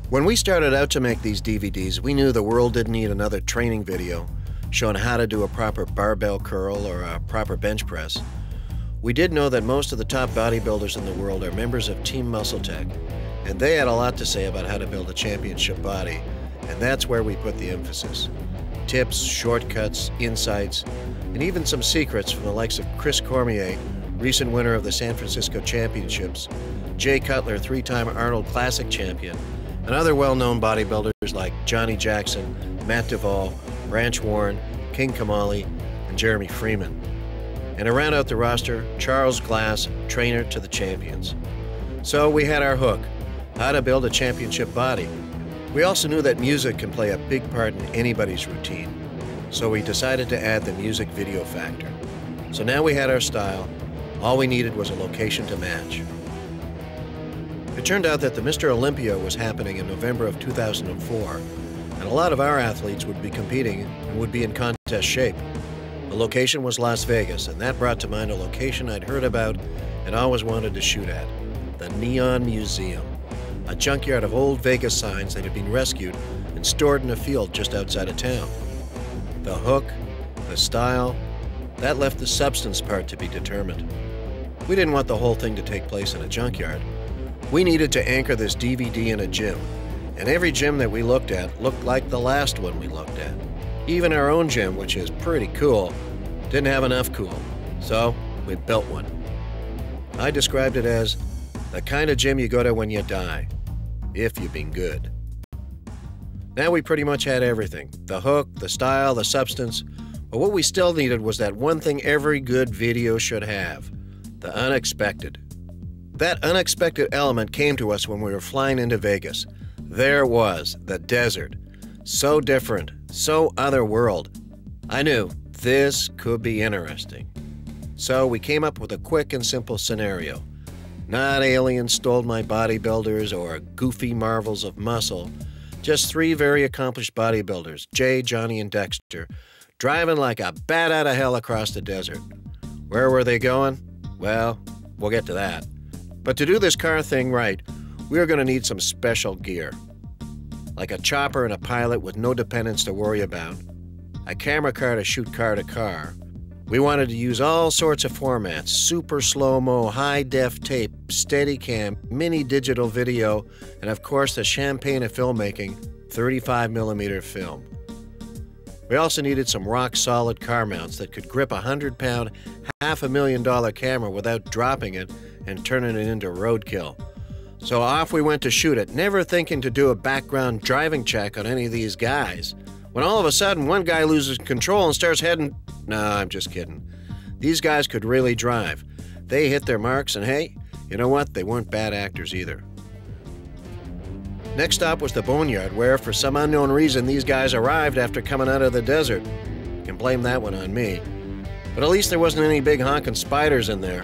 When we started out to make these DVDs, we knew the world didn't need another training video showing how to do a proper barbell curl or a proper bench press. We did know that most of the top bodybuilders in the world are members of Team MuscleTech, and they had a lot to say about how to build a championship body, and that's where we put the emphasis. Tips, shortcuts, insights, and even some secrets from the likes of Chris Cormier, recent winner of the San Francisco Championships, Jay Cutler, three-time Arnold Classic champion, and other well-known bodybuilders like Johnny Jackson, Matt Duvall, Branch Warren, King Kamali, and Jeremy Freeman. And to round out the roster, Charles Glass, trainer to the champions. So we had our hook, how to build a championship body. We also knew that music can play a big part in anybody's routine, so we decided to add the music video factor. So now we had our style, all we needed was a location to match. It turned out that the Mr. Olympia was happening in November of 2004, and a lot of our athletes would be competing and would be in contest shape. The location was Las Vegas, and that brought to mind a location I'd heard about and always wanted to shoot at, the Neon Museum, a junkyard of old Vegas signs that had been rescued and stored in a field just outside of town. The hook, the style, that left the substance part to be determined. We didn't want the whole thing to take place in a junkyard. We needed to anchor this DVD in a gym, and every gym that we looked at looked like the last one we looked at. Even our own gym, which is pretty cool, didn't have enough cool, so we built one. I described it as the kind of gym you go to when you die, if you've been good. Now we pretty much had everything, the hook, the style, the substance, but what we still needed was that one thing every good video should have, the unexpected. That unexpected element came to us when we were flying into Vegas. There it was, the desert. So different, so otherworld. I knew this could be interesting. So we came up with a quick and simple scenario. Not aliens stole my bodybuilders or goofy marvels of muscle. Just three very accomplished bodybuilders, Jay, Johnny, and Dexter, driving like a bat out of hell across the desert. Where were they going? Well, we'll get to that. But to do this car thing right, we were going to need some special gear. Like a chopper and a pilot with no dependents to worry about, a camera car to shoot car to car. We wanted to use all sorts of formats, super slow-mo, high-def tape, Steadicam, mini digital video, and of course the champagne of filmmaking, 35mm film. We also needed some rock-solid car mounts that could grip a 100-pound, $500,000 camera without dropping it and turning it into roadkill. So off we went to shoot it, never thinking to do a background driving check on any of these guys. When all of a sudden one guy loses control and starts heading... No, I'm just kidding. These guys could really drive. They hit their marks and hey, you know what? They weren't bad actors either. Next stop was the Boneyard, where for some unknown reason these guys arrived after coming out of the desert. You can blame that one on me. But at least there wasn't any big honking spiders in there.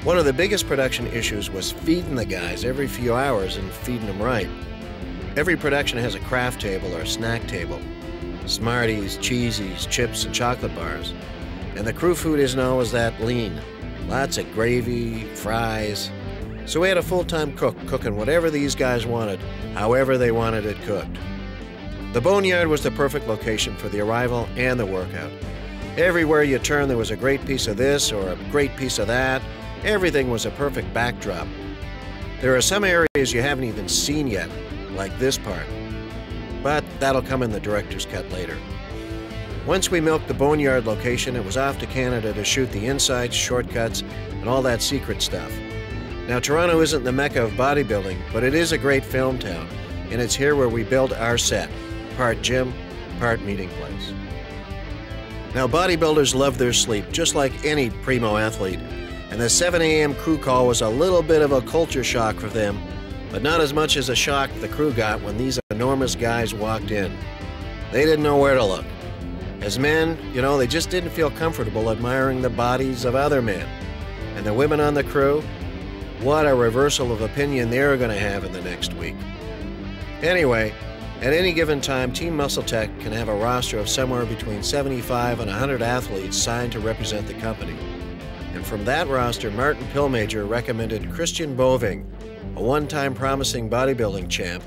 One of the biggest production issues was feeding the guys every few hours and feeding them right. Every production has a craft table or a snack table. Smarties, cheesies, chips, and chocolate bars. And the crew food isn't always that lean. Lots of gravy, fries. So we had a full-time cook cooking whatever these guys wanted, however they wanted it cooked. The Boneyard was the perfect location for the arrival and the workout. Everywhere you turned there was a great piece of this or a great piece of that. Everything was a perfect backdrop. There are some areas you haven't even seen yet, like this part. But that'll come in the director's cut later. Once we milked the Boneyard location, it was off to Canada to shoot the insights, shortcuts, and all that secret stuff. Now, Toronto isn't the mecca of bodybuilding, but it is a great film town, and it's here where we build our set, part gym, part meeting place. Now, bodybuilders love their sleep, just like any primo athlete, and the 7 a.m. crew call was a little bit of a culture shock for them, but not as much as a shock the crew got when these enormous guys walked in. They didn't know where to look. As men, they just didn't feel comfortable admiring the bodies of other men. And the women on the crew, what a reversal of opinion they're going to have in the next week. Anyway, at any given time, Team MuscleTech can have a roster of somewhere between 75 and 100 athletes signed to represent the company. And from that roster, Martin Pillmajor recommended Christian Boving, a one-time promising bodybuilding champ,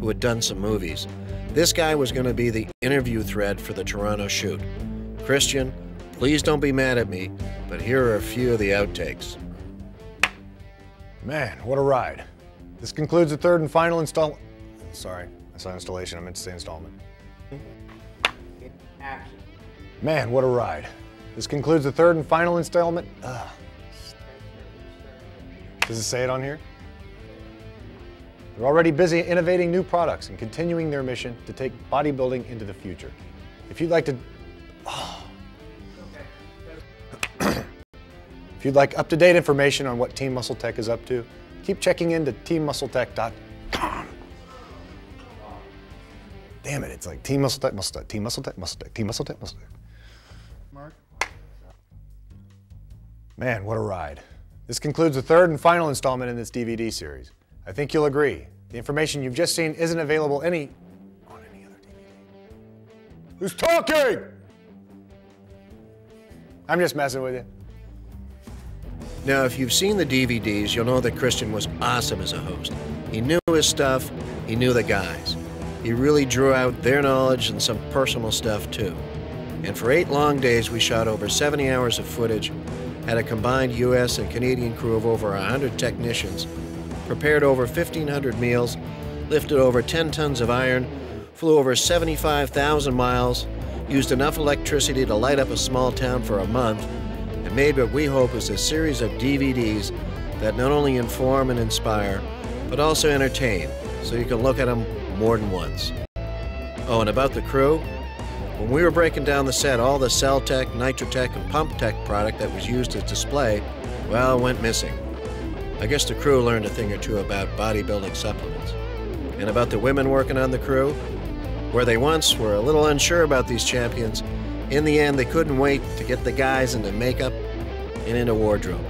who had done some movies. This guy was going to be the interview thread for the Toronto shoot. Christian, please don't be mad at me, but here are a few of the outtakes. Man, what a ride. This concludes the third and final installment. Sorry, I saw installation, I meant to say installment. Action. Man, what a ride. This concludes the third and final installment. Does it say it on here? They're already busy innovating new products and continuing their mission to take bodybuilding into the future. If you'd like to... If you'd like up-to-date information on what Team Muscle Tech is up to, keep checking into teammuscletech.com. Damn it, it's like Team Muscle Tech, Muscle Tech, Team Muscle Tech, Muscle Tech, Team Muscle Tech, Muscle Tech. Mark? Man, what a ride. This concludes the third and final installment in this DVD series. I think you'll agree. The information you've just seen isn't available on any other DVD. Who's talking? I'm just messing with you. Now, if you've seen the DVDs, you'll know that Christian was awesome as a host. He knew his stuff, he knew the guys. He really drew out their knowledge and some personal stuff too. And for 8 long days, we shot over 70 hours of footage, had a combined US and Canadian crew of over 100 technicians, prepared over 1,500 meals, lifted over 10 tons of iron, flew over 75,000 miles, used enough electricity to light up a small town for a month, and made what we hope is a series of DVDs that not only inform and inspire, but also entertain, so you can look at them more than once. Oh, and about the crew, when we were breaking down the set, all the Cell Tech, Nitrotech, and Pump Tech product that was used as display, well, went missing. I guess the crew learned a thing or two about bodybuilding supplements. And about the women working on the crew, where they once were a little unsure about these champions, in the end they couldn't wait to get the guys into makeup and into wardrobe.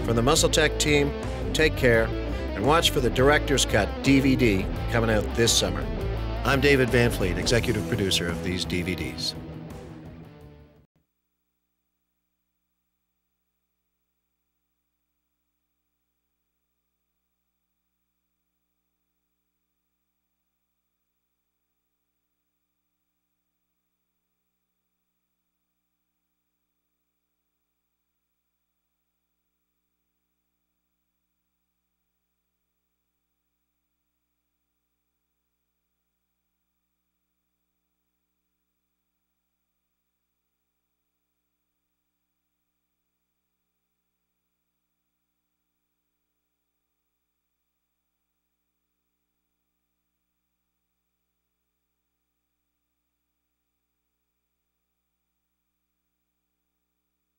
From the Muscle Tech team, take care and watch for the Director's Cut DVD coming out this summer. I'm David Van Fleet, executive producer of these DVDs.